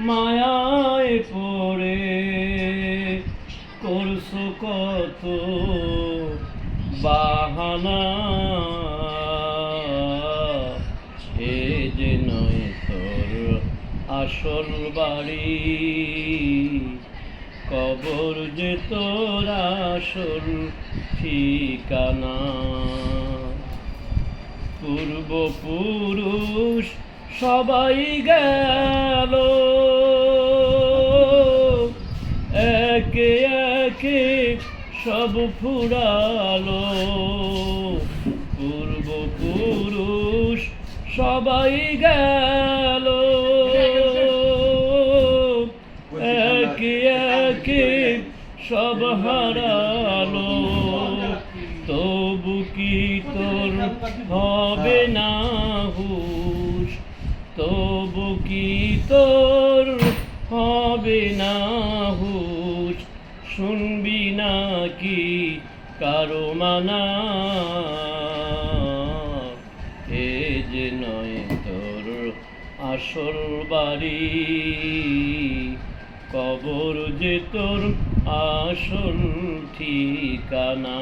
মায়ায় পড়ে করছো কত বাহানা, এ যে নয় তোর আসল বাড়ি, কবর যে তোর আসল ঠিকানা। পূর্বপুরুষ সবাই গেল একে একে সব ফুরালো, পূর্বপুরুষ সবাই গেল একে একে সব হারালো। তবু কি তোর হবে না হুঁশ, তবু কি তোর হবে না হুঁশ, শুনবি নাকি কারো মানা, এ যে নয় তোর আসল বাড়ি, কবর যে তোর আসল ঠিকানা।